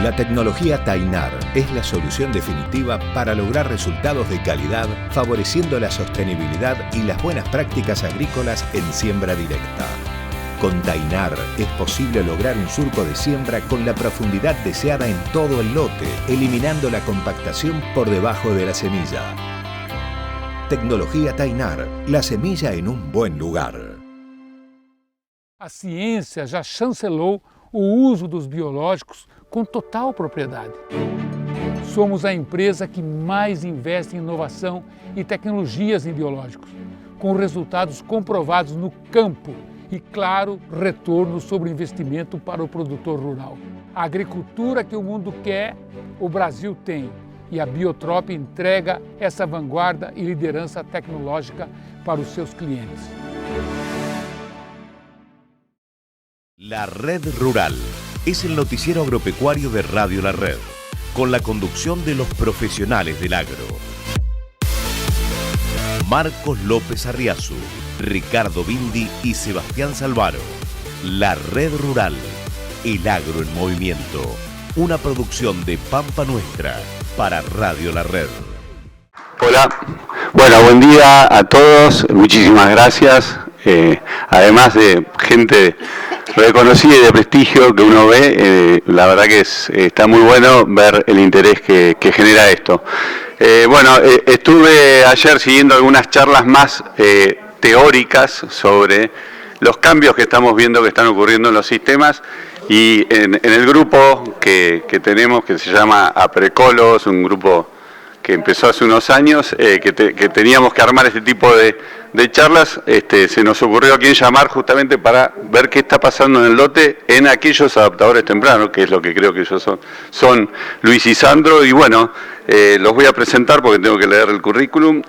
La tecnología Tainar es la solución definitiva para lograr resultados de calidad, favoreciendo la sostenibilidad y las buenas prácticas agrícolas en siembra directa. Con Tainar es posible lograr un surco de siembra con la profundidad deseada en todo el lote, eliminando la compactación por debajo de la semilla. Tecnologia Tainar, la semilla en um bom lugar. A ciência já chancelou o uso dos biológicos com total propriedade. Somos a empresa que mais investe em inovação e tecnologias em biológicos, com resultados comprovados no campo e, claro, retorno sobre o investimento para o produtor rural. A agricultura que o mundo quer, o Brasil tem. E a Biotrop entrega essa vanguarda y liderança tecnológica para os seus clientes. La Red Rural es el noticiero agropecuario de Radio La Red, con la conducción de los profesionales del agro. Marcos López Arriazu, Ricardo Bindi y Sebastián Salvaro. La Red Rural, el agro en movimiento. Una producción de Pampa Nuestra para Radio La Red. Hola, bueno, buen día a todos, muchísimas gracias. Además de gente reconocida y de prestigio que uno ve, la verdad que está muy bueno ver el interés que genera esto. Bueno, estuve ayer siguiendo algunas charlas más teóricas sobre los cambios que estamos viendo que están ocurriendo en los sistemas. Y en el grupo que tenemos, que se llama Aprecolos, un grupo que empezó hace unos años, que teníamos que armar este tipo de charlas, se nos ocurrió a quién llamar justamente para ver qué está pasando en el lote en aquellos adaptadores tempranos, que es lo que creo que ellos son Luis y Sandro, y bueno, los voy a presentar porque tengo que leer el currículum.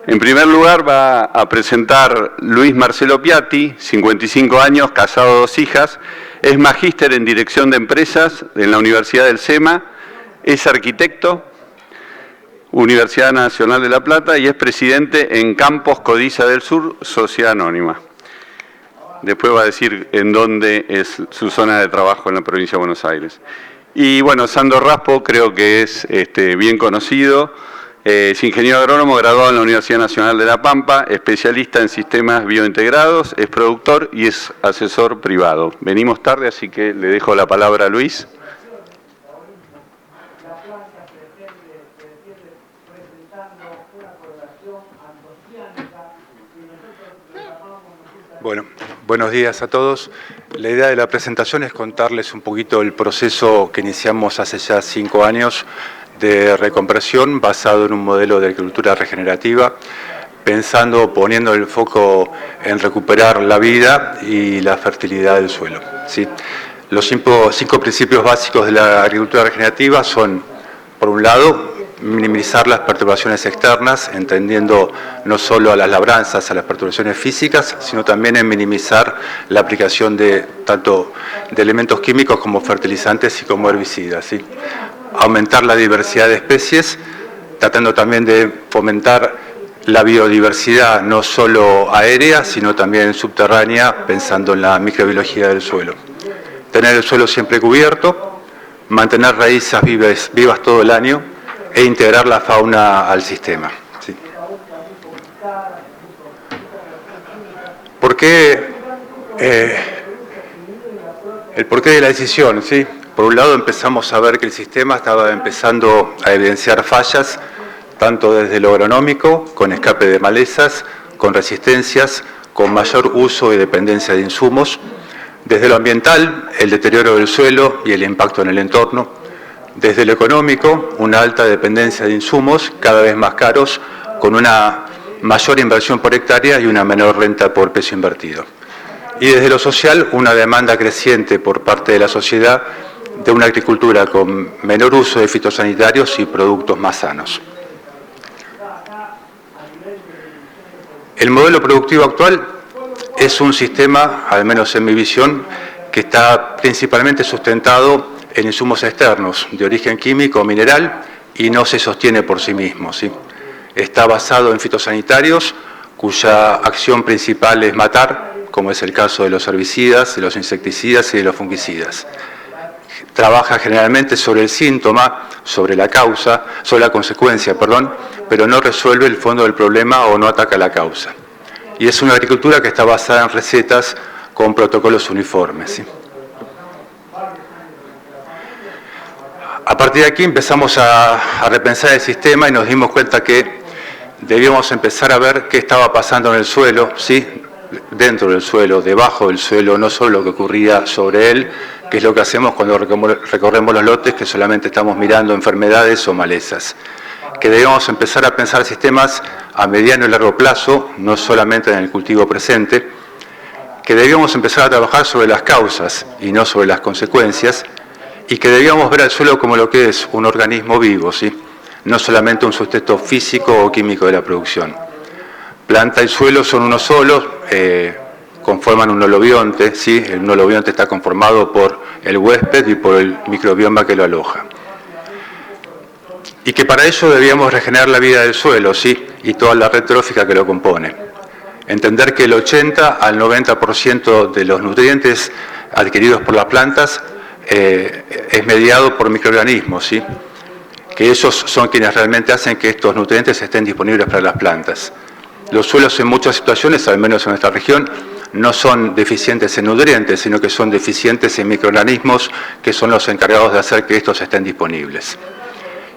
En primer lugar va a presentar Luis Marcelo Piatti, 55 años, casado, 2 hijas, es magíster en dirección de empresas en la Universidad del SEMA, es arquitecto, Universidad Nacional de La Plata y es presidente en Campos Codiza del Sur, Sociedad Anónima. Después va a decir en dónde es su zona de trabajo en la provincia de Buenos Aires. Y bueno, Sandro Raspo creo que es bien conocido. Es ingeniero agrónomo graduado en la Universidad Nacional de La Pampa, especialista en sistemas biointegrados, es productor y es asesor privado. Venimos tarde, así que le dejo la palabra a Luis. Bueno, buenos días a todos. La idea de la presentación es contarles un poquito el proceso que iniciamos hace ya 5 años de reconversión basado en un modelo de agricultura regenerativa, poniendo el foco en recuperar la vida y la fertilidad del suelo, ¿sí? Los 5 principios básicos de la agricultura regenerativa son, por un lado, minimizar las perturbaciones externas, entendiendo no solo a las labranzas, a las perturbaciones físicas, sino también en minimizar la aplicación de tanto de elementos químicos como fertilizantes y como herbicidas, ¿sí? Aumentar la diversidad de especies, tratando también de fomentar la biodiversidad no solo aérea, sino también subterránea, pensando en la microbiología del suelo. Tener el suelo siempre cubierto, mantener raíces vivas todo el año e integrar la fauna al sistema, ¿sí? ¿Por qué? El porqué de la decisión, ¿sí? Por un lado empezamos a ver que el sistema estaba empezando a evidenciar fallas, tanto desde lo agronómico, con escape de malezas, con resistencias, con mayor uso y dependencia de insumos, desde lo ambiental, el deterioro del suelo y el impacto en el entorno, desde lo económico, una alta dependencia de insumos cada vez más caros, con una mayor inversión por hectárea y una menor renta por peso invertido. Y desde lo social, una demanda creciente por parte de la sociedad de una agricultura con menor uso de fitosanitarios y productos más sanos. El modelo productivo actual es un sistema, al menos en mi visión, que está principalmente sustentado en insumos externos de origen químico o mineral y no se sostiene por sí mismo, ¿sí? Está basado en fitosanitarios cuya acción principal es matar, como es el caso de los herbicidas, de los insecticidas y de los fungicidas. trabaja generalmente sobre el síntoma, sobre la causa, sobre la consecuencia, perdón, pero no resuelve el fondo del problema o no ataca la causa. Y es una agricultura que está basada en recetas con protocolos uniformes, ¿sí? A partir de aquí empezamos a repensar el sistema y nos dimos cuenta que debíamos empezar a ver qué estaba pasando en el suelo, ¿sí? Dentro del suelo, debajo del suelo, no solo lo que ocurría sobre él, que es lo que hacemos cuando recorremos los lotes, que solamente estamos mirando enfermedades o malezas. Que debemos empezar a pensar sistemas a mediano y largo plazo, no solamente en el cultivo presente, que debíamos empezar a trabajar sobre las causas y no sobre las consecuencias, y que debíamos ver al suelo como lo que es un organismo vivo, ¿sí? No solamente un sustrato físico o químico de la producción. Planta y suelo son uno solo, conforman un holobionte, ¿sí? El holobionte está conformado por el huésped y por el microbioma que lo aloja. Y que para ello debíamos regenerar la vida del suelo, ¿sí? Y toda la red trófica que lo compone. Entender que el 80 al 90% de los nutrientes adquiridos por las plantas es mediado por microorganismos, ¿sí? Que esos son quienes realmente hacen que estos nutrientes estén disponibles para las plantas. Los suelos en muchas situaciones, al menos en nuestra región, no son deficientes en nutrientes, sino que son deficientes en microorganismos que son los encargados de hacer que estos estén disponibles.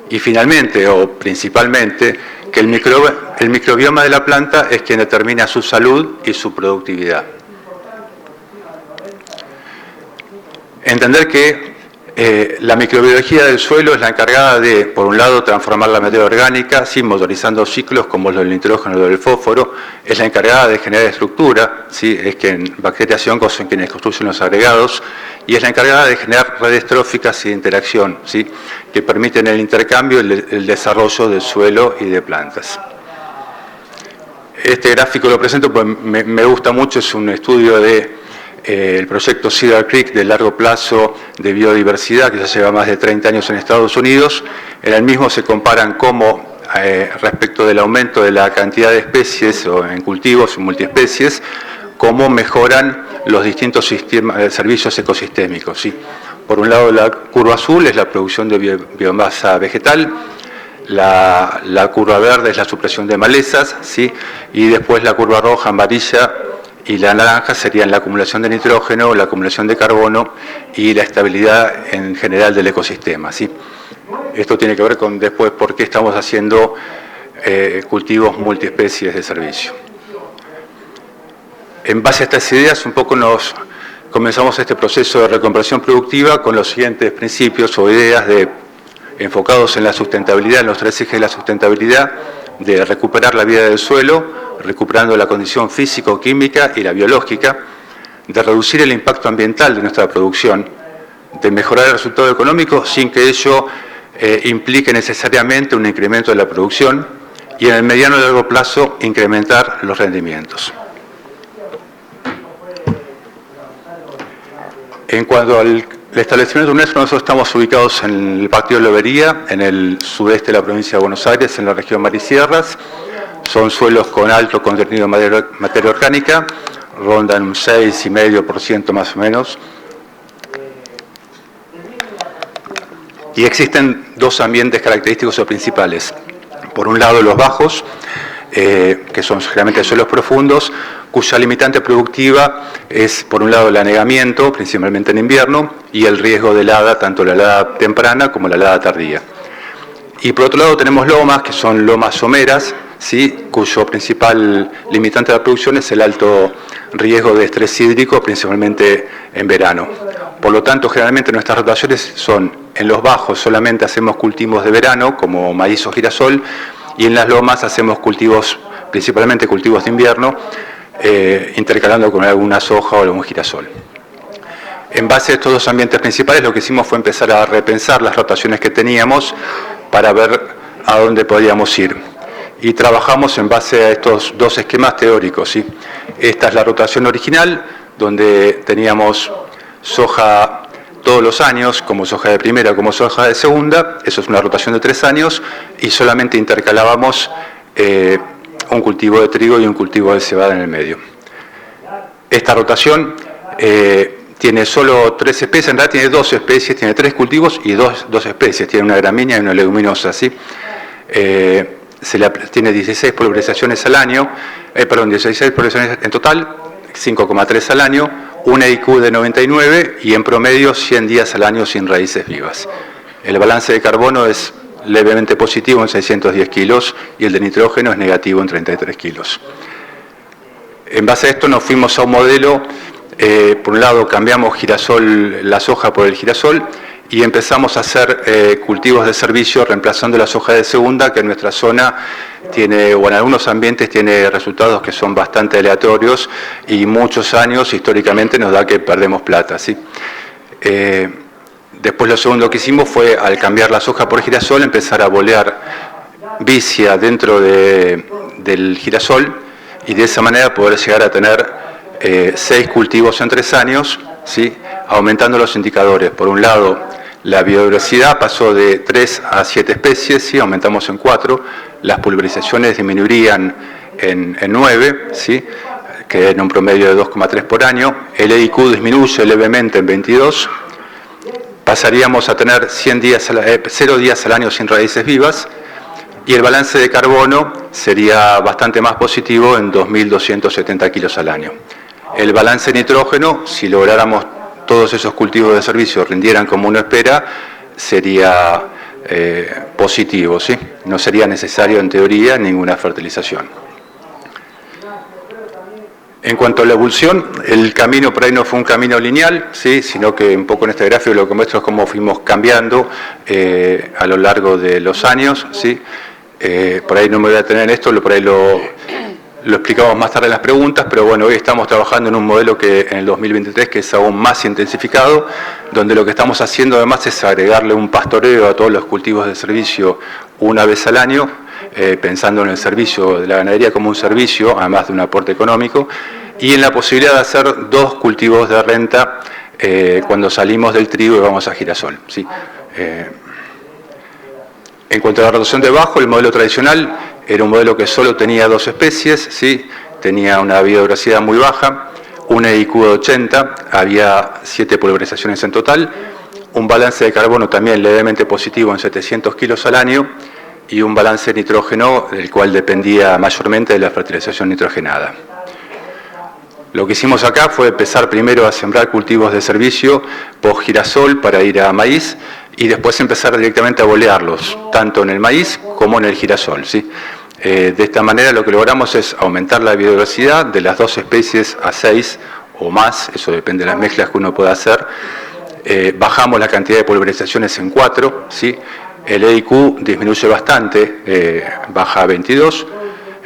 Y finalmente, o principalmente, que el microbioma de la planta es quien determina su salud y su productividad. Entender que la microbiología del suelo es la encargada de, por un lado, transformar la materia orgánica, ¿sí? Motorizando ciclos como los del nitrógeno o del fósforo, es la encargada de generar estructura, ¿sí? Es quien bacterias y hongos son quienes construyen los agregados, y es la encargada de generar redes tróficas y de interacción, ¿sí? Que permiten el intercambio y el desarrollo del suelo y de plantas. Este gráfico lo presento porque me gusta mucho, es un estudio de el proyecto Cedar Creek de largo plazo de biodiversidad que ya lleva más de 30 años en Estados Unidos. En el mismo se comparan cómo respecto del aumento de la cantidad de especies o en cultivos, en multiespecies, cómo mejoran los distintos sistemas, servicios ecosistémicos, ¿sí? Por un lado la curva azul es la producción de biomasa vegetal, la curva verde es la supresión de malezas, ¿sí? Y después la curva roja, amarilla y la naranja serían la acumulación de nitrógeno, la acumulación de carbono y la estabilidad en general del ecosistema, ¿sí? Esto tiene que ver con después por qué estamos haciendo cultivos multiespecies de servicio. En base a estas ideas, un poco comenzamos este proceso de reconversión productiva con los siguientes principios o ideas enfocados en la sustentabilidad, en los 3 ejes de la sustentabilidad, de recuperar la vida del suelo, recuperando la condición físico-química y la biológica, de reducir el impacto ambiental de nuestra producción, de mejorar el resultado económico sin que ello implique necesariamente un incremento de la producción y en el mediano y largo plazo incrementar los rendimientos. En cuanto al establecimiento UNESCO, nosotros estamos ubicados en el partido de Lobería, en el sudeste de la provincia de Buenos Aires, en la región Mar y Sierras. Son suelos con alto contenido de materia orgánica, rondan un 6,5% más o menos. Y existen 2 ambientes característicos o principales. Por un lado los bajos, que son generalmente suelos profundos, cuya limitante productiva es, por un lado, el anegamiento, principalmente en invierno, y el riesgo de helada, tanto la helada temprana como la helada tardía. Y por otro lado tenemos lomas, que son lomas someras, ¿sí? Cuyo principal limitante de la producción es el alto riesgo de estrés hídrico, principalmente en verano. Por lo tanto, generalmente nuestras rotaciones son, en los bajos solamente hacemos cultivos de verano, como maíz o girasol, y en las lomas hacemos cultivos, principalmente cultivos de invierno, intercalando con alguna soja o algún girasol. En base a estos 2 ambientes principales, lo que hicimos fue empezar a repensar las rotaciones que teníamos para ver a dónde podíamos ir. Y trabajamos en base a estos 2 esquemas teóricos, ¿sí? Esta es la rotación original, donde teníamos soja todos los años, como soja de primera, como soja de segunda. Eso es una rotación de 3 años, y solamente intercalábamos un cultivo de trigo y un cultivo de cebada en el medio. Esta rotación tiene solo 3 especies, en realidad tiene 2 especies, tiene 3 cultivos y dos especies, tiene una gramínea y una leguminosa, ¿sí? Tiene 16 polverizaciones al año, 16 polverizaciones en total, 5,3 al año, un EIQ de 99 y en promedio 100 días al año sin raíces vivas. El balance de carbono es levemente positivo en 610 kilos y el de nitrógeno es negativo en 33 kilos. En base a esto nos fuimos a un modelo, por un lado cambiamos la soja por el girasol y empezamos a hacer cultivos de servicio reemplazando la soja de segunda, que en nuestra zona tiene, o en algunos ambientes tiene resultados que son bastante aleatorios y muchos años históricamente nos da que perdemos plata, ¿sí? Después lo segundo que hicimos fue, al cambiar la soja por girasol, empezar a bolear vicia dentro del girasol y de esa manera poder llegar a tener 6 cultivos en 3 años, ¿sí? Aumentando los indicadores. Por un lado, la biodiversidad pasó de 3 a 7 especies, ¿sí? Aumentamos en 4, las pulverizaciones disminuirían en 9, ¿sí? Que en un promedio de 2,3 por año, el EIQ disminuye levemente en 22, pasaríamos a tener 0 días al año sin raíces vivas y el balance de carbono sería bastante más positivo en 2.270 kilos al año. El balance de nitrógeno, si lográramos todos esos cultivos de servicio rindieran como uno espera, sería positivo, ¿sí? No sería necesario en teoría ninguna fertilización. En cuanto a la evolución, el camino por ahí no fue un camino lineal, ¿sí? Sino que un poco en este gráfico lo que muestro es cómo fuimos cambiando a lo largo de los años, ¿sí? Por ahí no me voy a detener en esto, por ahí lo explicamos más tarde en las preguntas, pero bueno, hoy estamos trabajando en un modelo que en el 2023 que es aún más intensificado, donde lo que estamos haciendo además es agregarle un pastoreo a todos los cultivos de servicio una vez al año, pensando en el servicio de la ganadería como un servicio, además de un aporte económico, y en la posibilidad de hacer 2 cultivos de renta cuando salimos del trigo y vamos a girasol, ¿sí? En cuanto a la reducción de bajo, el modelo tradicional era un modelo que solo tenía 2 especies, ¿sí? Tenía una biodiversidad muy baja, un EIQ de 80, había 7 pulverizaciones en total, un balance de carbono también levemente positivo en 700 kilos al año y un balance de nitrógeno del cual dependía mayormente de la fertilización nitrogenada. Lo que hicimos acá fue empezar primero a sembrar cultivos de servicio post girasol para ir a maíz y después empezar directamente a bolearlos, tanto en el maíz como en el girasol, ¿sí? De esta manera lo que logramos es aumentar la biodiversidad de las 2 especies a 6 o más, eso depende de las mezclas que uno pueda hacer. Bajamos la cantidad de pulverizaciones en 4, ¿sí? El EIQ disminuye bastante, baja a 22.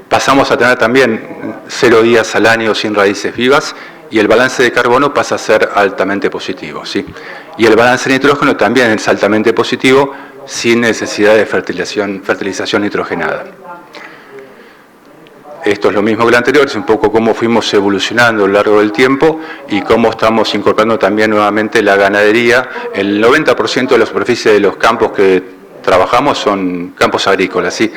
Pasamos a tener también 0 días al año sin raíces vivas y el balance de carbono pasa a ser altamente positivo, ¿sí? Y el balance de nitrógeno también es altamente positivo sin necesidad de fertilización nitrogenada. Esto es lo mismo que lo anterior, es un poco cómo fuimos evolucionando a lo largo del tiempo y cómo estamos incorporando también nuevamente la ganadería. El 90% de la superficie de los campos que trabajamos son campos agrícolas, ¿sí?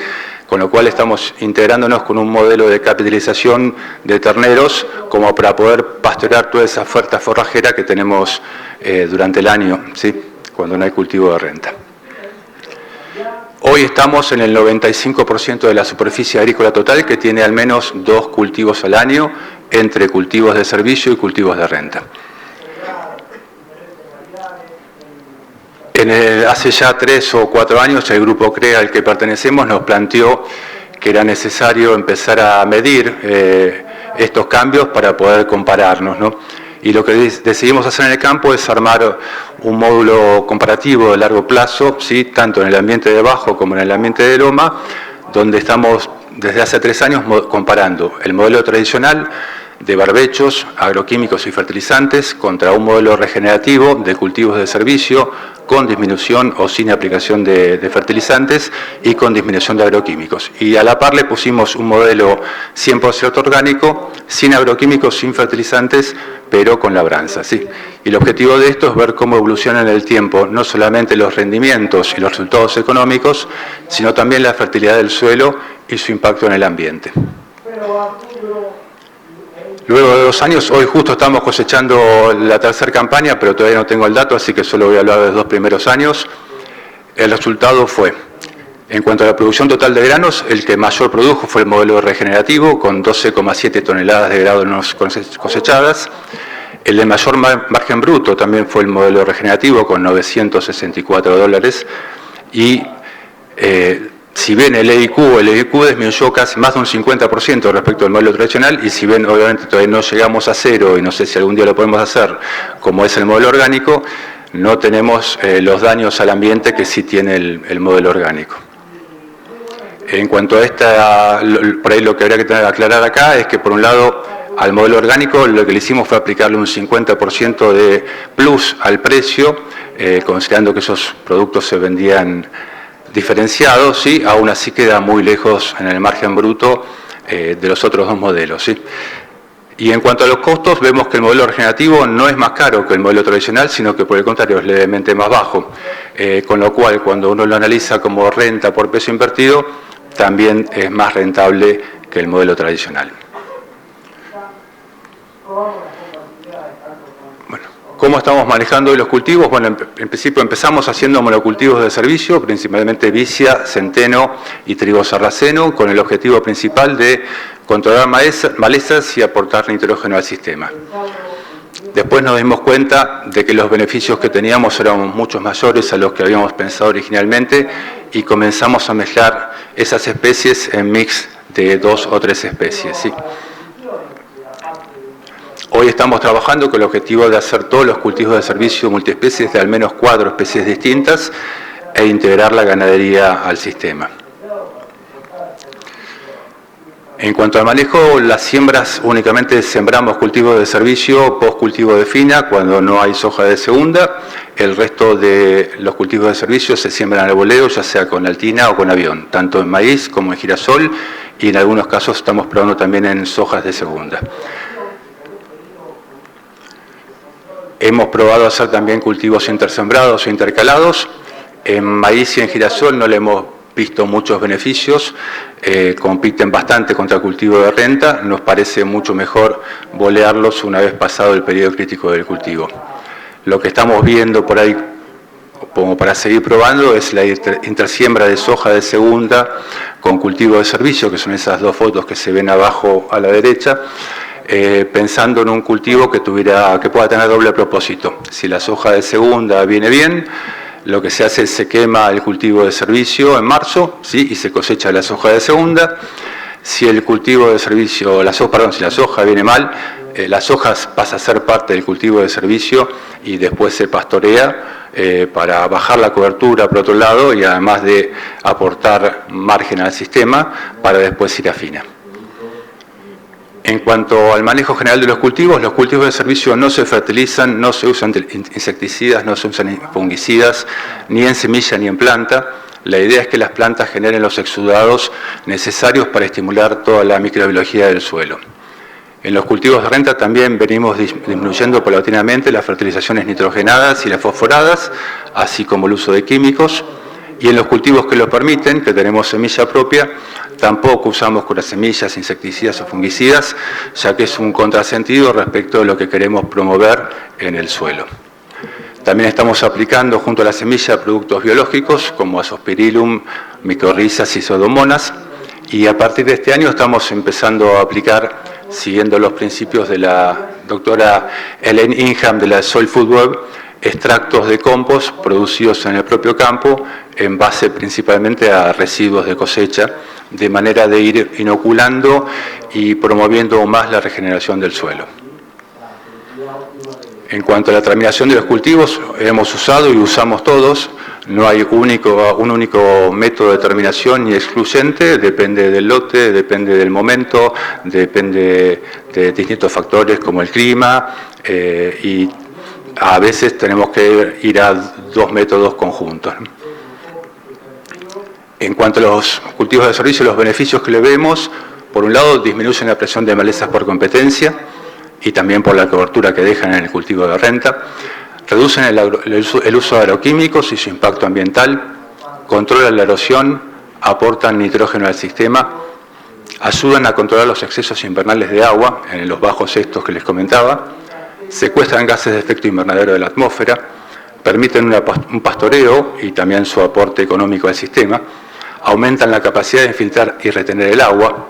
Con lo cual estamos integrándonos con un modelo de capitalización de terneros como para poder pastorear toda esa oferta forrajera que tenemos durante el año, ¿sí? Cuando no hay cultivo de renta. Hoy estamos en el 95% de la superficie agrícola total que tiene al menos 2 cultivos al año entre cultivos de servicio y cultivos de renta. Hace ya 3 o 4 años el grupo CREA al que pertenecemos nos planteó que era necesario empezar a medir estos cambios para poder compararnos, ¿no? Y lo que decidimos hacer en el campo es armar un módulo comparativo de largo plazo, ¿sí? Tanto en el ambiente de bajo como en el ambiente de loma, donde estamos desde hace 3 años comparando el modelo tradicional de barbechos, agroquímicos y fertilizantes contra un modelo regenerativo de cultivos de servicio con disminución o sin aplicación de fertilizantes y con disminución de agroquímicos. Y a la par le pusimos un modelo 100% orgánico, sin agroquímicos, sin fertilizantes, pero con labranza, ¿sí? Y el objetivo de esto es ver cómo evoluciona en el tiempo, no solamente los rendimientos y los resultados económicos, sino también la fertilidad del suelo y su impacto en el ambiente. Luego de 2 años, hoy justo estamos cosechando la tercera campaña, pero todavía no tengo el dato, así que solo voy a hablar de los 2 primeros años. El resultado fue, en cuanto a la producción total de granos, el que mayor produjo fue el modelo regenerativo, con 12,7 toneladas de granos cosechadas. El de mayor margen bruto también fue el modelo regenerativo, con $964. Y si bien el EIQ disminuyó casi más de un 50% respecto al modelo tradicional, y si bien obviamente todavía no llegamos a cero, y no sé si algún día lo podemos hacer, como es el modelo orgánico, no tenemos los daños al ambiente que sí tiene el modelo orgánico. En cuanto a esta, por ahí lo que habría que aclarar acá es que por un lado al modelo orgánico lo que le hicimos fue aplicarle un 50% de plus al precio, considerando que esos productos se vendían diferenciados, ¿sí? Aún así queda muy lejos en el margen bruto de los otros 2 modelos, ¿sí? Y en cuanto a los costos, vemos que el modelo regenerativo no es más caro que el modelo tradicional, sino que por el contrario es levemente más bajo, con lo cual cuando uno lo analiza como renta por peso invertido, también es más rentable que el modelo tradicional. Bueno, ¿cómo estamos manejando hoy los cultivos? Bueno, en principio empezamos haciendo monocultivos de servicio, principalmente vicia, centeno y trigo sarraceno, con el objetivo principal de controlar malezas y aportar nitrógeno al sistema. Después nos dimos cuenta de que los beneficios que teníamos eran mucho mayores a los que habíamos pensado originalmente y comenzamos a mezclar esas especies en mix de 2 o 3 especies, ¿sí? Hoy estamos trabajando con el objetivo de hacer todos los cultivos de servicio multiespecies de al menos 4 especies distintas e integrar la ganadería al sistema. En cuanto al manejo, las siembras únicamente sembramos cultivos de servicio, post-cultivo de fina, cuando no hay soja de segunda. El resto de los cultivos de servicio se siembran al voleo, ya sea con altina o con avión, tanto en maíz como en girasol, y en algunos casos estamos probando también en sojas de segunda. Hemos probado hacer también cultivos intersembrados o intercalados. En maíz y en girasol no le hemos visto muchos beneficios, compiten bastante contra el cultivo de renta, nos parece mucho mejor bolearlos una vez pasado el periodo crítico del cultivo. Lo que estamos viendo por ahí, como para seguir probando, es la intersiembra de soja de segunda con cultivo de servicio, que son esas 2 fotos que se ven abajo a la derecha, pensando en un cultivo que pueda tener doble propósito. Si la soja de segunda viene bien, lo que se hace es se quema el cultivo de servicio en marzo, ¿sí? Y se cosecha la soja de segunda. Si el cultivo de servicio, si la soja viene mal, la soja pasa a ser parte del cultivo de servicio y después se pastorea para bajar la cobertura por otro lado y además de aportar margen al sistema para después ir a fina. En cuanto al manejo general de los cultivos de servicio no se fertilizan, no se usan insecticidas, no se usan fungicidas, ni en semilla ni en planta. La idea es que las plantas generen los exudados necesarios para estimular toda la microbiología del suelo. En los cultivos de renta también venimos disminuyendo paulatinamente las fertilizaciones nitrogenadas y las fosforadas, así como el uso de químicos. Y en los cultivos que lo permiten, que tenemos semilla propia, tampoco usamos semillas, insecticidas o fungicidas, ya que es un contrasentido respecto a lo que queremos promover en el suelo. También estamos aplicando junto a la semilla productos biológicos como Azospirillum, micorrizas y Pseudomonas, y a partir de este año estamos empezando a aplicar, siguiendo los principios de la doctora Elaine Ingham de la Soil Food Web, extractos de compost producidos en el propio campo en base principalmente a residuos de cosecha, de manera de ir inoculando y promoviendo aún más la regeneración del suelo. En cuanto a la terminación de los cultivos, hemos usado y usamos todos. No hay un único método de terminación ni excluyente, depende del lote, depende del momento, depende de distintos factores como el clima y a veces tenemos que ir a 2 métodos conjuntos. En cuanto a los cultivos de servicio, los beneficios que le vemos, por un lado disminuyen la presión de malezas por competencia y también por la cobertura que dejan en el cultivo de renta, reducen el uso de agroquímicos y su impacto ambiental, controlan la erosión, aportan nitrógeno al sistema, ayudan a controlar los excesos invernales de agua en los bajos estos que les comentaba, secuestran gases de efecto invernadero de la atmósfera, permiten un pastoreo y también su aporte económico al sistema, aumentan la capacidad de infiltrar y retener el agua,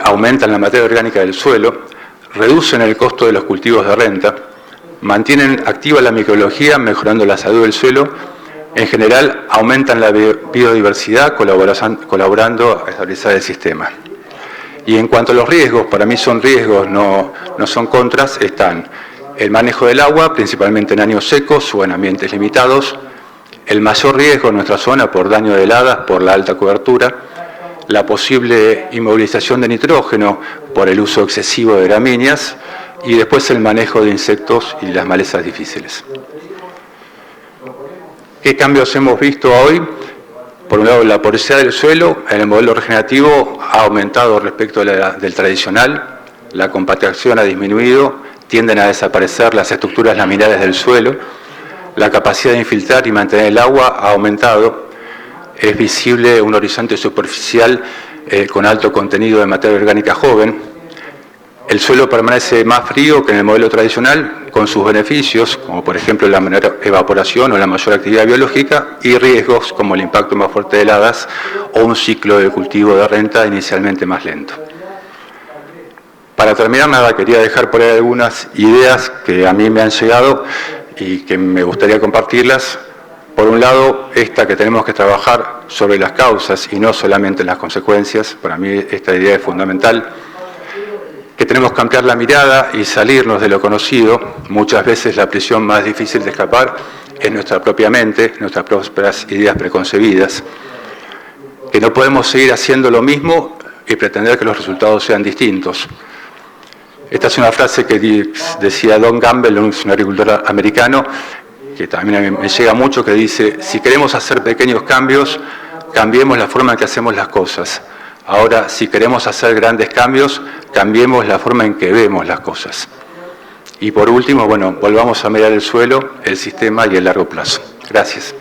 aumentan la materia orgánica del suelo, reducen el costo de los cultivos de renta, mantienen activa la microbiología mejorando la salud del suelo, en general aumentan la biodiversidad colaborando a estabilizar el sistema. Y en cuanto a los riesgos, para mí son riesgos, no son contras, están el manejo del agua, principalmente en años secos o en ambientes limitados, el mayor riesgo en nuestra zona por daño de heladas, por la alta cobertura, la posible inmovilización de nitrógeno por el uso excesivo de gramíneas y después el manejo de insectos y las malezas difíciles. ¿Qué cambios hemos visto hoy? Por un lado, la porosidad del suelo en el modelo regenerativo ha aumentado respecto del tradicional, la compactación ha disminuido, tienden a desaparecer las estructuras laminares del suelo, la capacidad de infiltrar y mantener el agua ha aumentado, es visible un horizonte superficial con alto contenido de materia orgánica joven, el suelo permanece más frío que en el modelo tradicional, con sus beneficios, como por ejemplo la menor evaporación o la mayor actividad biológica, y riesgos como el impacto más fuerte de heladas o un ciclo de cultivo de renta inicialmente más lento. Para terminar, nada, quería dejar por ahí algunas ideas que a mí me han llegado y que me gustaría compartirlas. Por un lado, esta que tenemos que trabajar sobre las causas y no solamente las consecuencias, para mí esta idea es fundamental, que tenemos que ampliar la mirada y salirnos de lo conocido. Muchas veces la prisión más difícil de escapar es nuestra propia mente, nuestras propias ideas preconcebidas, que no podemos seguir haciendo lo mismo y pretender que los resultados sean distintos. Esta es una frase que decía Don Gamble, un agricultor americano, que también me llega mucho, que dice: si queremos hacer pequeños cambios, cambiemos la forma en que hacemos las cosas. Ahora, si queremos hacer grandes cambios, cambiemos la forma en que vemos las cosas. Y por último, bueno, volvamos a mirar el suelo, el sistema y el largo plazo. Gracias.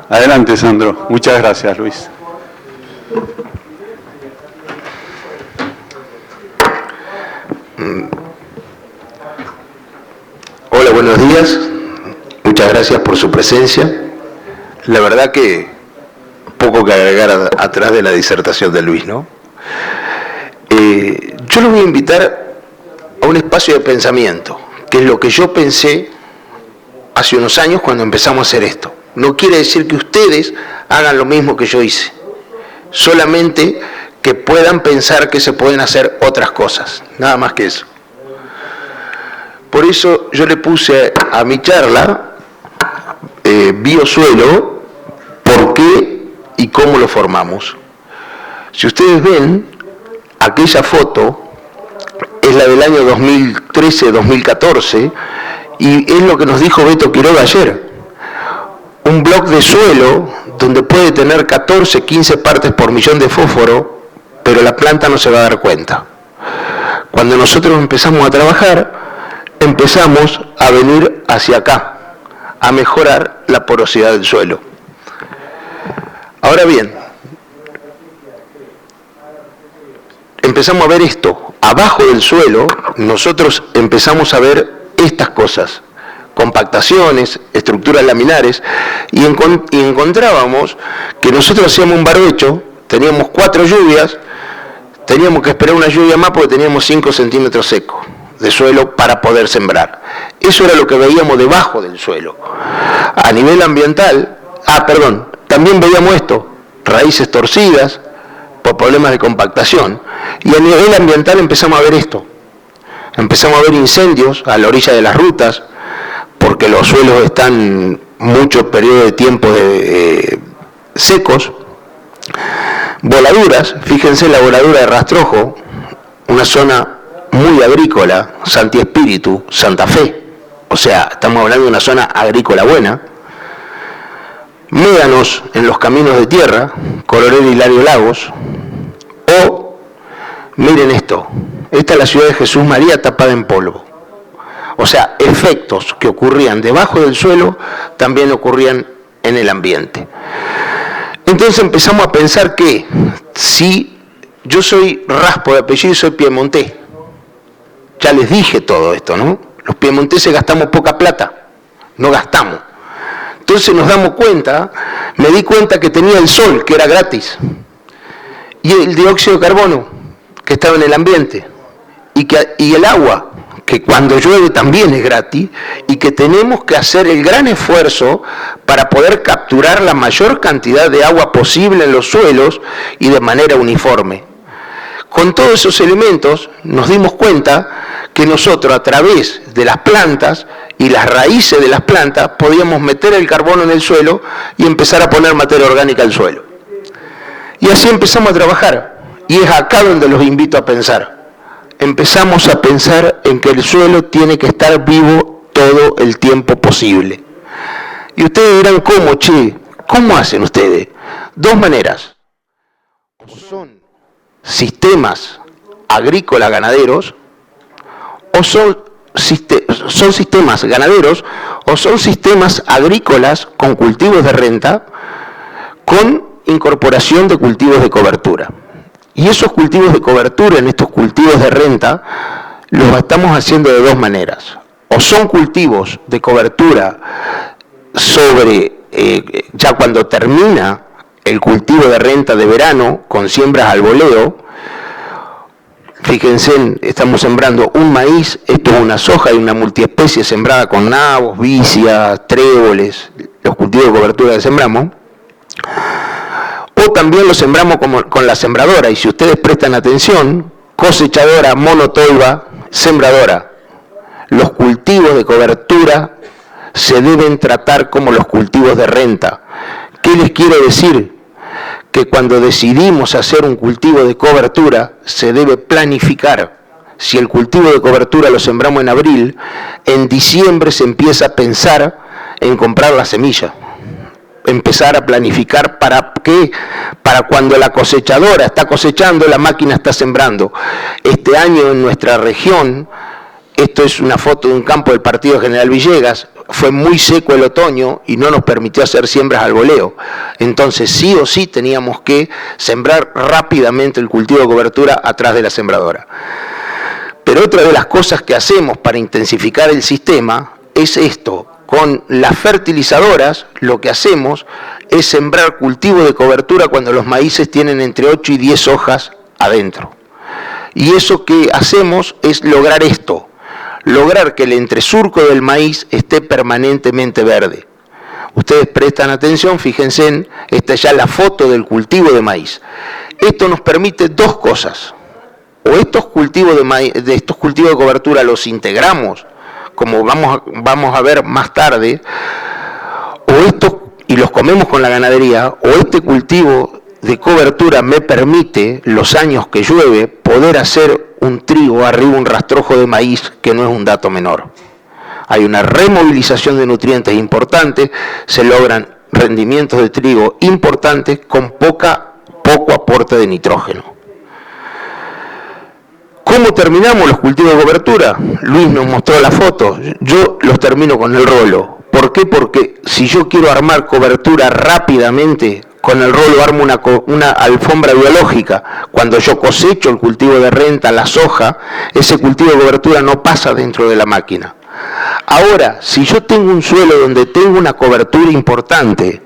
Adelante, Sandro. Muchas gracias, Luis. Hola, buenos días. Muchas gracias por su presencia. La verdad que poco que agregar atrás de la disertación de Luis, ¿no? Yo los voy a invitar a un espacio de pensamiento, que es lo que yo pensé hace unos años cuando empezamos a hacer esto. No quiere decir que ustedes hagan lo mismo que yo hice, solamente que puedan pensar que se pueden hacer otras cosas, nada más que eso. Por eso yo le puse a mi charla biosuelo, por qué y cómo lo formamos. Si ustedes ven, aquella foto es la del año 2013-2014 y es lo que nos dijo Beto Quiroga ayer. Un bloque de suelo donde puede tener 14, 15 partes por millón de fósforo, pero la planta no se va a dar cuenta. Cuando nosotros empezamos a trabajar, empezamos a venir hacia acá, a mejorar la porosidad del suelo. Ahora bien, empezamos a ver esto. Abajo del suelo, nosotros empezamos a ver estas cosas. Compactaciones, estructuras laminares, y encontrábamos que nosotros hacíamos un barbecho, teníamos 4 lluvias, teníamos que esperar una lluvia más porque teníamos 5 centímetros secos de suelo para poder sembrar. Eso era lo que veíamos debajo del suelo. A nivel ambiental, también veíamos esto, raíces torcidas por problemas de compactación, y a nivel ambiental empezamos a ver esto. Empezamos a ver incendios a la orilla de las rutas, porque los suelos están muchos periodos de tiempo secos. Voladuras, fíjense la voladura de Rastrojo, una zona muy agrícola, Santi Espíritu, Santa Fe, o sea, estamos hablando de una zona agrícola buena. médanos en los caminos de tierra, Coronel Hilario Lagos, o, miren esto, esta es la ciudad de Jesús María tapada en polvo. O sea, efectos que ocurrían debajo del suelo también ocurrían en el ambiente. Entonces empezamos a pensar que si yo soy Raspo de apellido y soy piemontés, ya les dije todo esto, ¿no? Los piemonteses gastamos poca plata, no gastamos. Entonces nos damos cuenta, me di cuenta que tenía el sol, que era gratis, y el dióxido de carbono, que estaba en el ambiente, y el agua, que cuando llueve también es gratis, y que tenemos que hacer el gran esfuerzo para poder capturar la mayor cantidad de agua posible en los suelos y de manera uniforme. Con todos esos elementos nos dimos cuenta que nosotros a través de las plantas y las raíces de las plantas podíamos meter el carbono en el suelo y empezar a poner materia orgánica al suelo. Y así empezamos a trabajar, y es acá donde los invito a pensar. Empezamos a pensar en que el suelo tiene que estar vivo todo el tiempo posible. Y ustedes dirán, ¿cómo, che? ¿Cómo hacen ustedes? Dos maneras. O son sistemas agrícolas ganaderos, o son sistemas ganaderos, o son sistemas agrícolas con cultivos de renta, con incorporación de cultivos de cobertura. Y esos cultivos de cobertura, en estos cultivos de renta, los estamos haciendo de dos maneras. O son cultivos de cobertura sobre, ya cuando termina el cultivo de renta de verano, con siembras al voleo. Fíjense, estamos sembrando un maíz, esto es una soja y una multiespecie sembrada con nabos, vicias, tréboles, los cultivos de cobertura que sembramos. O también lo sembramos con la sembradora, y si ustedes prestan atención, cosechadora, monotolva, sembradora. Los cultivos de cobertura se deben tratar como los cultivos de renta. ¿Qué les quiero decir? Que cuando decidimos hacer un cultivo de cobertura, se debe planificar. Si el cultivo de cobertura lo sembramos en abril, en diciembre se empieza a pensar en comprar la semilla. Empezar a planificar para qué, para cuando la cosechadora está cosechando, la máquina está sembrando. Este año en nuestra región, esto es una foto de un campo del partido General Villegas, fue muy seco el otoño y no nos permitió hacer siembras al voleo. Entonces sí o sí teníamos que sembrar rápidamente el cultivo de cobertura atrás de la sembradora. Pero otra de las cosas que hacemos para intensificar el sistema es esto. Con las fertilizadoras lo que hacemos es sembrar cultivo de cobertura cuando los maíces tienen entre 8 y 10 hojas adentro. Y eso que hacemos es lograr esto, lograr que el entresurco del maíz esté permanentemente verde. Ustedes prestan atención, fíjense, esta es ya la foto del cultivo de maíz. Esto nos permite dos cosas. O estos cultivos de maíz, de estos cultivos de cobertura los integramos, como vamos a ver más tarde, y los comemos con la ganadería, o este cultivo de cobertura me permite, los años que llueve, poder hacer un trigo arriba un rastrojo de maíz, que no es un dato menor. Hay una removilización de nutrientes importante, se logran rendimientos de trigo importantes con poco aporte de nitrógeno. ¿Cómo terminamos los cultivos de cobertura? Luis nos mostró la foto. Yo los termino con el rolo. ¿Por qué? Porque si yo quiero armar cobertura rápidamente, con el rolo armo una alfombra biológica. Cuando yo cosecho el cultivo de renta, la soja, ese cultivo de cobertura no pasa dentro de la máquina. Ahora, si yo tengo un suelo donde tengo una cobertura importante,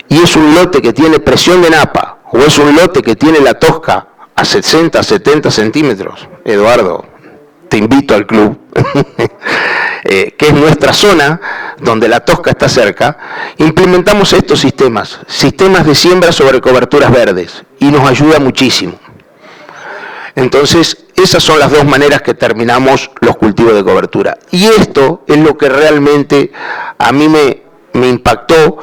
y es un lote que tiene presión de napa, o es un lote que tiene la tosca a 60, 70 centímetros, Eduardo, te invito al club, que es nuestra zona donde la tosca está cerca, implementamos estos sistemas de siembra sobre coberturas verdes, y nos ayuda muchísimo. Entonces, esas son las dos maneras que terminamos los cultivos de cobertura. Y esto es lo que realmente a mí me impactó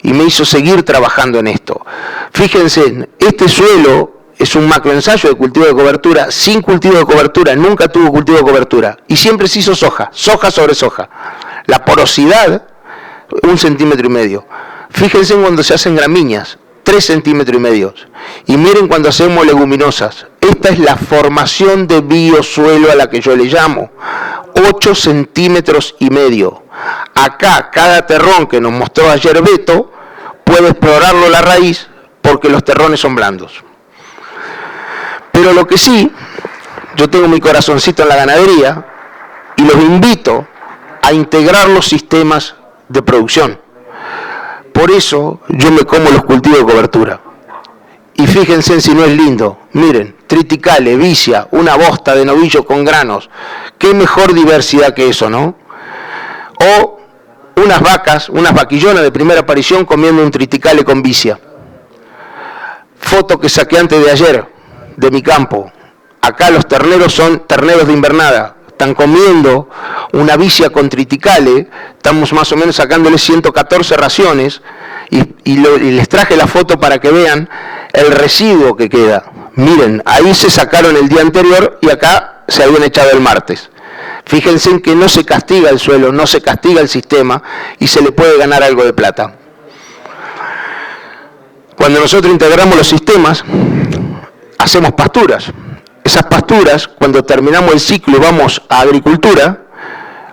y me hizo seguir trabajando en esto. Fíjense, este suelo es un macroensayo de cultivo de cobertura, sin cultivo de cobertura, nunca tuvo cultivo de cobertura, y siempre se hizo soja sobre soja. La porosidad, 1,5 centímetros. Fíjense cuando se hacen gramíneas, 3,5 centímetros. Y miren cuando hacemos leguminosas. Esta es la formación de biosuelo a la que yo le llamo. 8,5 centímetros. Acá, cada terrón que nos mostró ayer Beto, puede explorarlo la raíz porque los terrones son blandos. Pero lo que sí, yo tengo mi corazoncito en la ganadería y los invito a integrar los sistemas de producción. Por eso yo me como los cultivos de cobertura. Y fíjense si no es lindo. Miren, triticale, vicia, una bosta de novillo con granos. Qué mejor diversidad que eso, ¿no? O unas vacas, unas vaquillonas de primera aparición comiendo un triticale con vicia. Foto que saqué antes de ayer, de mi campo. Acá los terneros son terneros de invernada. Están comiendo una vicia con triticale, estamos más o menos sacándoles 114 raciones y les traje la foto para que vean el residuo que queda. Miren, ahí se sacaron el día anterior y acá se habían echado el martes. Fíjense en que no se castiga el suelo, no se castiga el sistema y se le puede ganar algo de plata. Cuando nosotros integramos los sistemas, hacemos pasturas. Esas pasturas, cuando terminamos el ciclo y vamos a agricultura,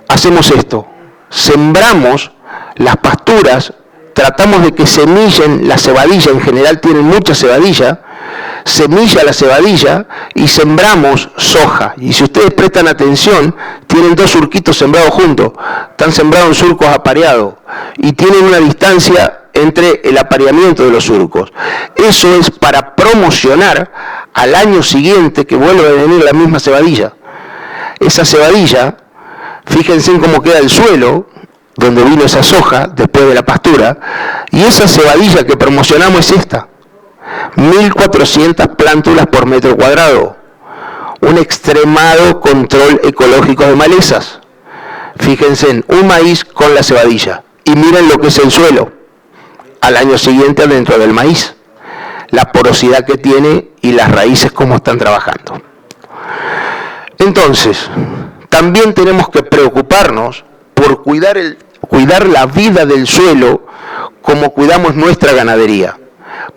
hacemos esto. Sembramos las pasturas, tratamos de que semillen la cebadilla, en general tienen mucha cebadilla, semilla la cebadilla y sembramos soja. Y si ustedes prestan atención, tienen 2 surquitos sembrados juntos, están sembrados en surcos apareados y tienen una distancia entre el apareamiento de los surcos. Eso es para promocionar al año siguiente que vuelva a venir la misma cebadilla. Esa cebadilla, fíjense en cómo queda el suelo, donde vino esa soja después de la pastura, y esa cebadilla que promocionamos es esta. 1.400 plántulas por metro cuadrado. Un extremado control ecológico de malezas. Fíjense en un maíz con la cebadilla. Y miren lo que es el suelo. Al año siguiente dentro del maíz. La porosidad que tiene y las raíces cómo están trabajando. Entonces, también tenemos que preocuparnos por cuidar la vida del suelo como cuidamos nuestra ganadería.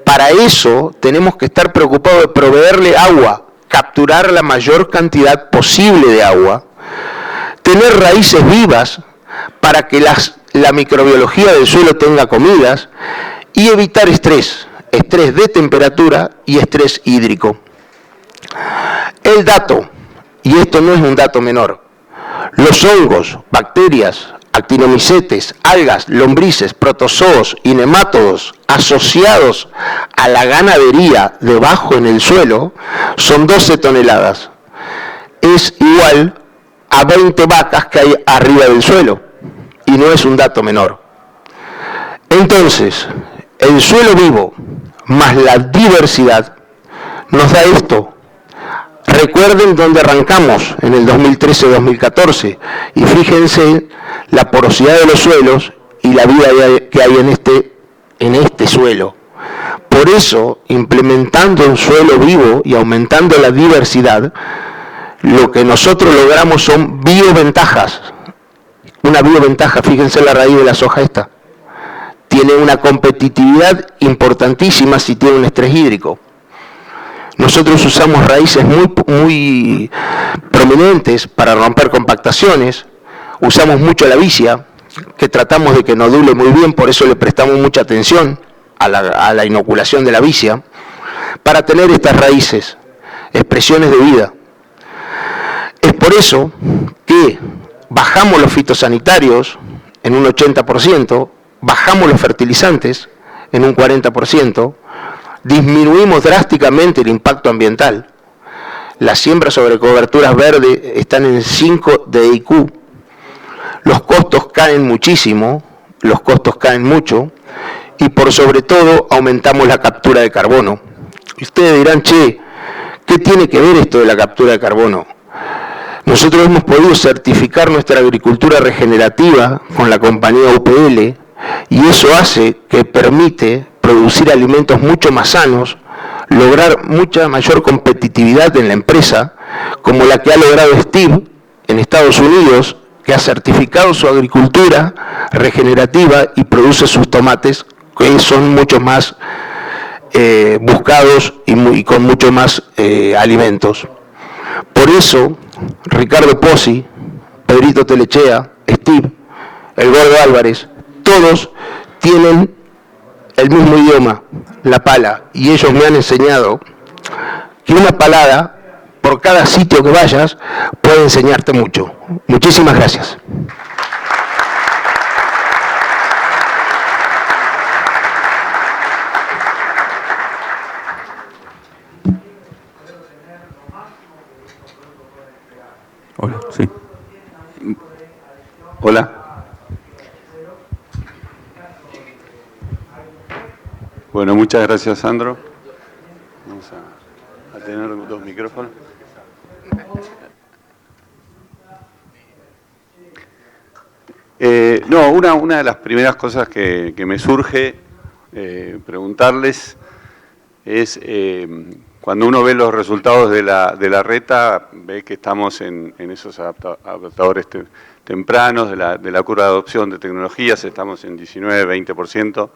Para eso tenemos que estar preocupados de proveerle agua, capturar la mayor cantidad posible de agua, tener raíces vivas para que la microbiología del suelo tenga comidas y evitar estrés de temperatura y estrés hídrico. El dato, y esto no es un dato menor, los hongos, bacterias, actinomicetes, algas, lombrices, protozoos y nemátodos asociados a la ganadería debajo en el suelo son 12 toneladas. Es igual a 20 vacas que hay arriba del suelo y no es un dato menor. Entonces, el suelo vivo más la diversidad nos da esto. Recuerden dónde arrancamos en el 2013-2014 y fíjense la porosidad de los suelos y la vida que hay en este suelo. Por eso, implementando un suelo vivo y aumentando la diversidad, lo que nosotros logramos son bioventajas. Una bioventaja, fíjense la raíz de la soja esta. Tiene una competitividad importantísima si tiene un estrés hídrico. Nosotros usamos raíces muy prominentes para romper compactaciones, usamos mucho la vicia, que tratamos de que nodule muy bien, por eso le prestamos mucha atención a la inoculación de la vicia, para tener estas raíces, expresiones de vida. Es por eso que bajamos los fitosanitarios en un 80%, bajamos los fertilizantes en un 40%, disminuimos drásticamente el impacto ambiental. Las siembras sobre coberturas verdes están en 5 de IQ. Los costos caen muchísimo, los costos caen mucho, y por sobre todo aumentamos la captura de carbono. Y ustedes dirán, che, ¿qué tiene que ver esto de la captura de carbono? Nosotros hemos podido certificar nuestra agricultura regenerativa con la compañía UPL, y eso hace que permite producir alimentos mucho más sanos, lograr mucha mayor competitividad en la empresa, como la que ha logrado Steve en Estados Unidos, que ha certificado su agricultura regenerativa y produce sus tomates que son mucho más buscados y con mucho más alimentos. Por eso, Ricardo Pozzi, Pedrito Telechea, Steve, el Gordo Álvarez, todos tienen el mismo idioma, la pala, y ellos me han enseñado que una palada, por cada sitio que vayas, puede enseñarte mucho. Muchísimas gracias. Hola, sí. Hola. Bueno, muchas gracias, Sandro. Vamos a tener dos micrófonos. No, una de las primeras cosas que me surge preguntarles es, cuando uno ve los resultados de la reta, ve que estamos en esos adaptadores tempranos de la curva de adopción de tecnologías, estamos en 19-20%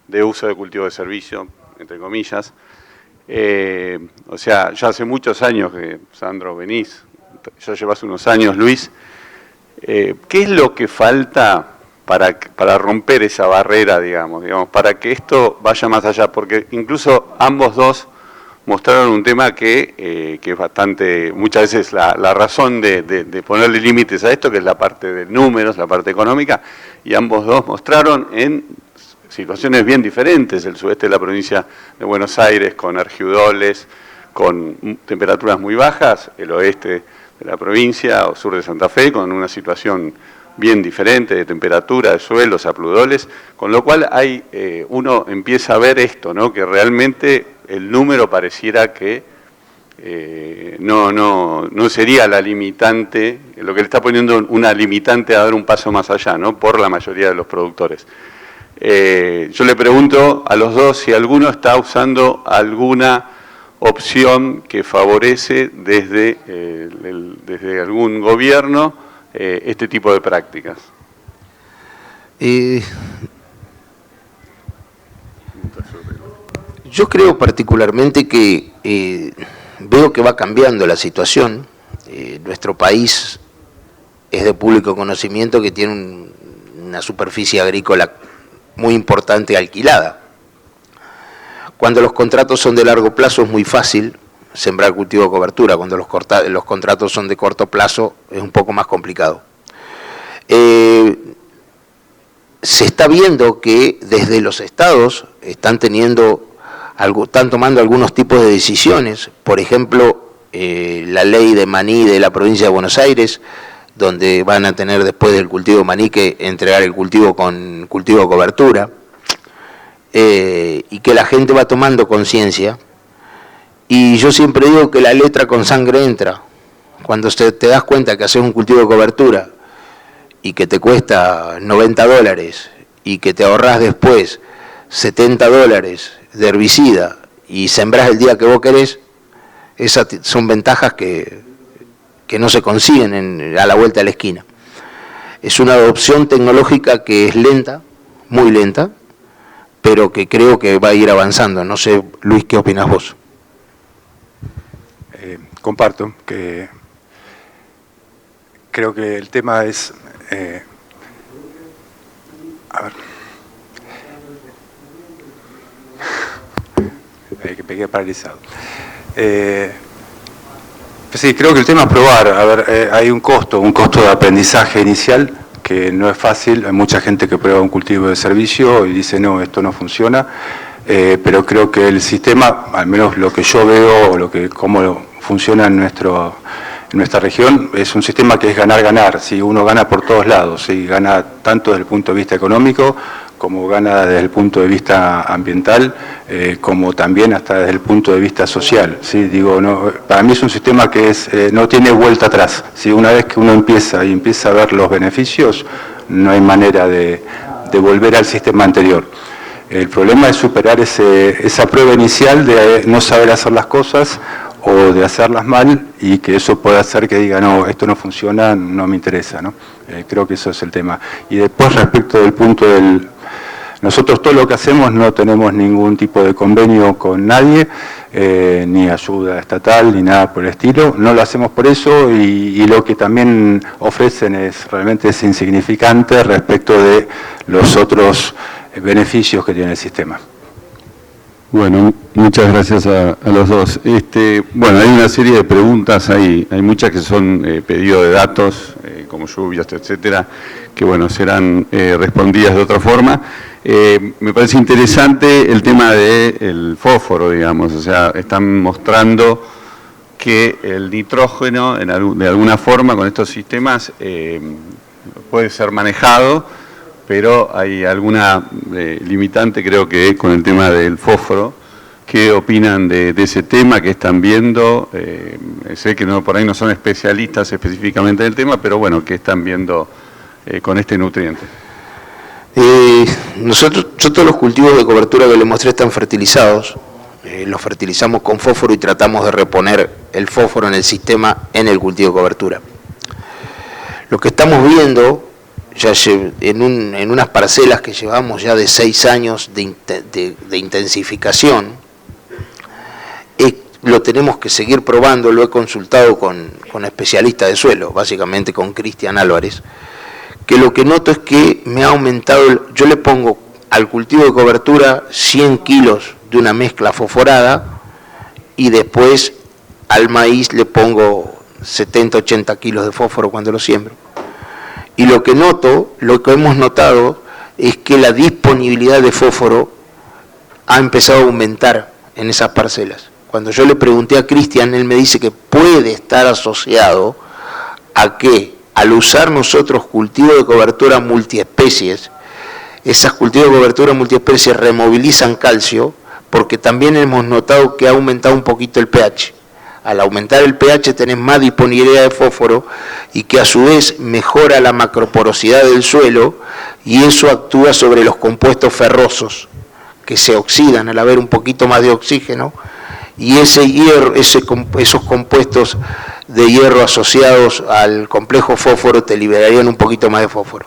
de uso de cultivo de servicio, entre comillas. O sea, ya hace muchos años que, Sandro, venís, ya llevas unos años, Luis. ¿Qué es lo que falta para romper esa barrera, digamos, para que esto vaya más allá? Porque incluso ambos dos mostraron un tema que es bastante, muchas veces la razón de ponerle límites a esto, que es la parte de números, la parte económica, y ambos dos mostraron en situaciones bien diferentes, el sudeste de la provincia de Buenos Aires con argiudoles, con temperaturas muy bajas, el oeste de la provincia o sur de Santa Fe con una situación bien diferente de temperatura, de suelos, apludoles, con lo cual uno empieza a ver esto, ¿no? Que realmente el número pareciera que no sería la limitante, lo que le está poniendo una limitante a dar un paso más allá, ¿no? Por la mayoría de los productores. Yo le pregunto a los dos si alguno está usando alguna opción que favorece desde algún gobierno este tipo de prácticas. Yo creo particularmente que veo que va cambiando la situación. Nuestro país es de público conocimiento que tiene una superficie agrícola muy importante alquilada. Cuando los contratos son de largo plazo es muy fácil sembrar cultivo de cobertura, cuando los contratos son de corto plazo es un poco más complicado. Se está viendo que desde los estados están tomando algunos tipos de decisiones, por ejemplo, la ley de maní de la provincia de Buenos Aires, donde van a tener después del cultivo de maní que entregar el cultivo con cultivo de cobertura, y que la gente va tomando conciencia. Y yo siempre digo que la letra con sangre entra. Cuando te das cuenta que haces un cultivo de cobertura y que te cuesta $90 y que te ahorrás después $70 de herbicida y sembrás el día que vos querés, esas son ventajas que no se consiguen a la vuelta de la esquina. Es una adopción tecnológica que es lenta, muy lenta, pero que creo que va a ir avanzando. No sé, Luis, ¿qué opinas vos? Comparto que creo que el tema es... a ver... que pegué paralizado. Sí, creo que el tema es probar. A ver, hay un costo de aprendizaje inicial que no es fácil. Hay mucha gente que prueba un cultivo de servicio y dice, no, esto no funciona. Pero creo que el sistema, al menos lo que yo veo, o cómo funciona en nuestra región, es un sistema que es ganar-ganar. ¿Sí? Uno gana por todos lados, ¿sí? Gana tanto desde el punto de vista económico, como gana desde el punto de vista ambiental, como también hasta desde el punto de vista social. ¿Sí? Digo, no, para mí es un sistema que no tiene vuelta atrás. ¿Sí? Una vez que uno empieza a ver los beneficios, no hay manera de volver al sistema anterior. El problema es superar esa prueba inicial de no saber hacer las cosas o de hacerlas mal, y que eso pueda hacer que diga, no, esto no funciona, no me interesa, ¿no? Creo que eso es el tema. Y después, respecto del punto Nosotros todo lo que hacemos no tenemos ningún tipo de convenio con nadie, ni ayuda estatal, ni nada por el estilo. No lo hacemos por eso y lo que también ofrecen realmente es insignificante respecto de los otros beneficios que tiene el sistema. Bueno, muchas gracias a los dos. Bueno, hay una serie de preguntas, hay muchas que son pedido de datos, como lluvias, etcétera, que bueno, serán respondidas de otra forma. Me parece interesante el tema del fósforo, digamos, o sea, están mostrando que el nitrógeno, de alguna forma, con estos sistemas, puede ser manejado, pero hay alguna limitante, creo que con el tema del fósforo. ¿Qué opinan de ese tema? ¿Qué están viendo? Sé que por ahí no son especialistas específicamente del tema, pero bueno, ¿qué están viendo con este nutriente? Yo todos los cultivos de cobertura que les mostré están fertilizados. Los fertilizamos con fósforo y tratamos de reponer el fósforo en el sistema en el cultivo de cobertura. Lo que estamos viendo ya en unas parcelas que llevamos ya de 6 años de intensificación, lo tenemos que seguir probando. Lo he consultado con especialistas de suelo, básicamente con Cristian Álvarez, que lo que noto es que me ha aumentado, yo le pongo al cultivo de cobertura 100 kilos de una mezcla fosforada y después al maíz le pongo 70-80 kilos de fósforo cuando lo siembro. Y lo que hemos notado es que la disponibilidad de fósforo ha empezado a aumentar en esas parcelas. Cuando yo le pregunté a Cristian, él me dice que puede estar asociado a que al usar nosotros cultivos de cobertura multiespecies, esas cultivos de cobertura multiespecies removilizan calcio, porque también hemos notado que ha aumentado un poquito el pH. Al aumentar el pH tenés más disponibilidad de fósforo y que a su vez mejora la macroporosidad del suelo y eso actúa sobre los compuestos ferrosos que se oxidan al haber un poquito más de oxígeno y ese hierro, esos compuestos de hierro asociados al complejo fósforo te liberarían un poquito más de fósforo.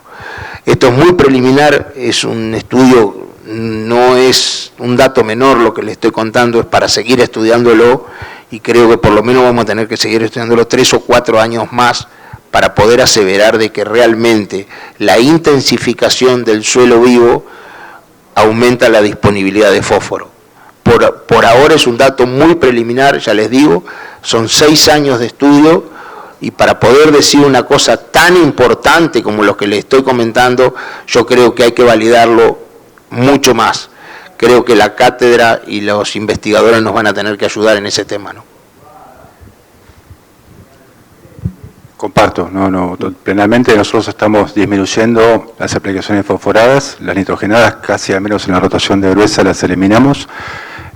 Esto es muy preliminar, es un estudio, no es un dato menor lo que le estoy contando, es para seguir estudiándolo y creo que por lo menos vamos a tener que seguir estudiándolo 3 o 4 años más para poder aseverar de que realmente la intensificación del suelo vivo aumenta la disponibilidad de fósforo. Por ahora es un dato muy preliminar, ya les digo, son 6 años de estudio y para poder decir una cosa tan importante como lo que les estoy comentando, yo creo que hay que validarlo mucho más. Creo que la cátedra y los investigadores nos van a tener que ayudar en ese tema, ¿no? Comparto, plenamente. Nosotros estamos disminuyendo las aplicaciones fosforadas, las nitrogenadas casi al menos en la rotación de gruesa las eliminamos.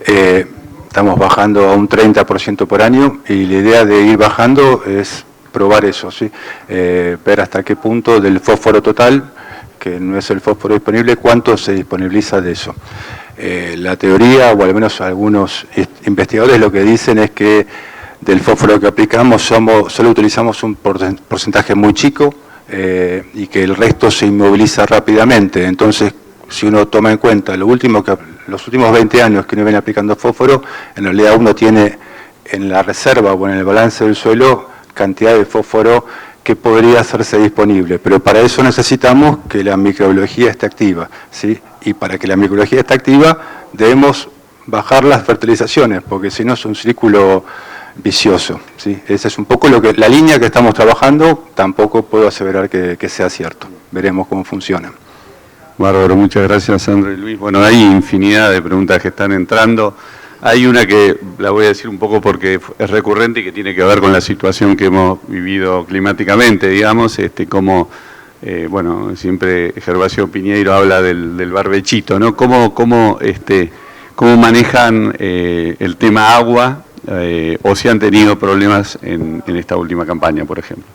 Estamos bajando a un 30% por año y la idea de ir bajando es probar eso, ¿sí? Ver hasta qué punto del fósforo total, que no es el fósforo disponible, cuánto se disponibiliza de eso. La teoría, o al menos algunos investigadores lo que dicen es que del fósforo que aplicamos solo utilizamos un porcentaje muy chico y que el resto se inmoviliza rápidamente. Entonces, si uno toma en cuenta los últimos 20 años que uno viene aplicando fósforo, en realidad uno tiene en la reserva o en el balance del suelo cantidad de fósforo que podría hacerse disponible, pero para eso necesitamos que la microbiología esté activa, ¿sí? Y para que la microbiología esté activa debemos bajar las fertilizaciones, porque si no es un círculo vicioso, ¿sí? Esa es un poco la línea que estamos trabajando, tampoco puedo aseverar que sea cierto, veremos cómo funciona. Bárbaro, muchas gracias, Sandra y Luis. Bueno, hay infinidad de preguntas que están entrando. Hay una que la voy a decir un poco porque es recurrente y que tiene que ver con la situación que hemos vivido climáticamente, digamos, como, bueno, siempre Gervasio Piñeiro habla del barbechito, ¿no? ¿Cómo manejan el tema agua o si han tenido problemas en esta última campaña, por ejemplo?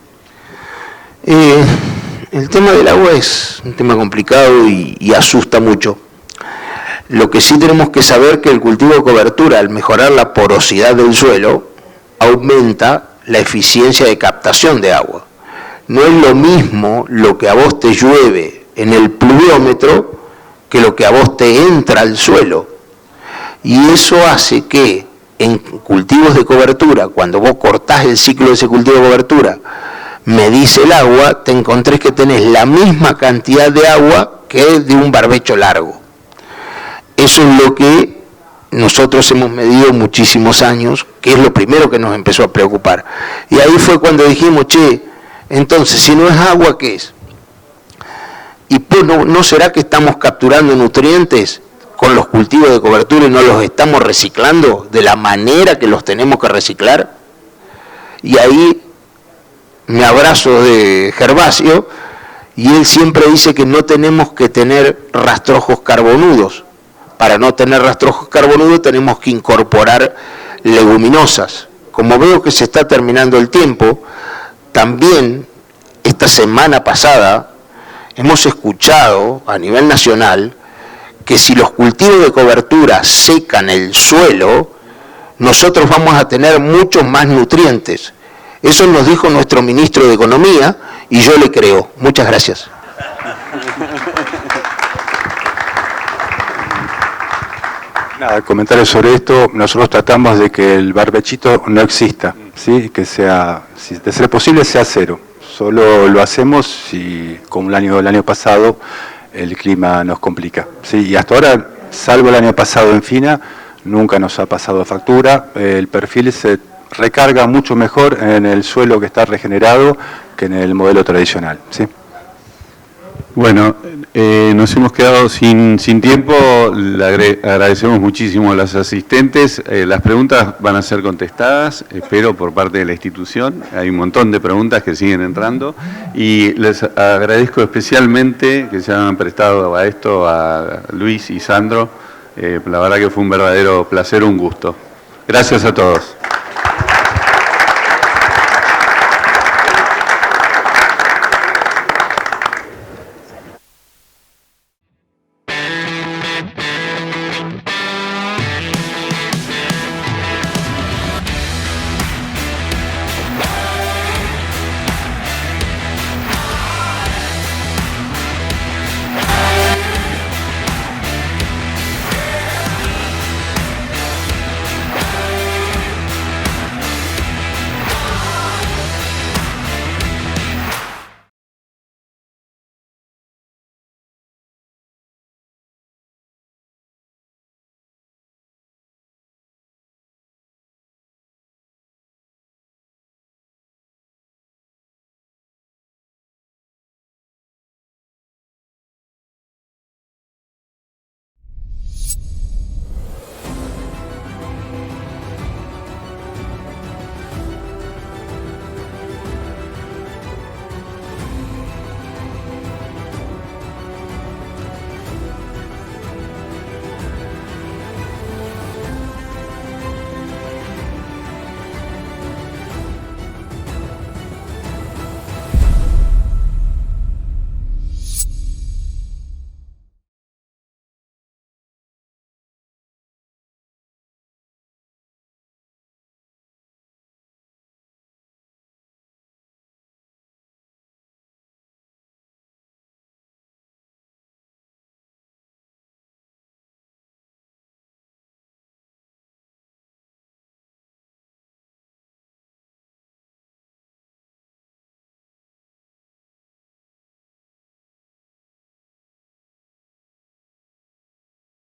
El tema del agua es un tema complicado y asusta mucho. Lo que sí tenemos que saber que el cultivo de cobertura, al mejorar la porosidad del suelo, aumenta la eficiencia de captación de agua. No es lo mismo lo que a vos te llueve en el pluviómetro que lo que a vos te entra al suelo. Y eso hace que en cultivos de cobertura, cuando vos cortás el ciclo de ese cultivo de cobertura, medís el agua, te encontrés que tenés la misma cantidad de agua que de un barbecho largo. Eso es lo que nosotros hemos medido muchísimos años, que es lo primero que nos empezó a preocupar. Y ahí fue cuando dijimos, che, entonces si no es agua, ¿qué es? ¿Y pues no será que estamos capturando nutrientes con los cultivos de cobertura y no los estamos reciclando de la manera que los tenemos que reciclar? Y ahí me abrazo de Gervasio, y él siempre dice que no tenemos que tener rastrojos carbonudos. Para no tener rastrojos carbonudos tenemos que incorporar leguminosas. Como veo que se está terminando el tiempo, también esta semana pasada hemos escuchado a nivel nacional que si los cultivos de cobertura secan el suelo, nosotros vamos a tener muchos más nutrientes. Eso nos dijo nuestro ministro de Economía y yo le creo. Muchas gracias. Nada, comentarios sobre esto. Nosotros tratamos de que el barbechito no exista, ¿sí? Que sea, si de ser posible, sea cero. Solo lo hacemos si, como el año pasado, el clima nos complica, ¿sí? Y hasta ahora, salvo el año pasado en Fina, nunca nos ha pasado factura. El perfil se recarga mucho mejor en el suelo que está regenerado que en el modelo tradicional, ¿sí? Bueno, nos hemos quedado sin tiempo, le agradecemos muchísimo a los asistentes, las preguntas van a ser contestadas, espero, por parte de la institución, hay un montón de preguntas que siguen entrando, y les agradezco especialmente que se hayan prestado a esto a Luis y Sandro, la verdad que fue un verdadero placer, un gusto. Gracias a todos.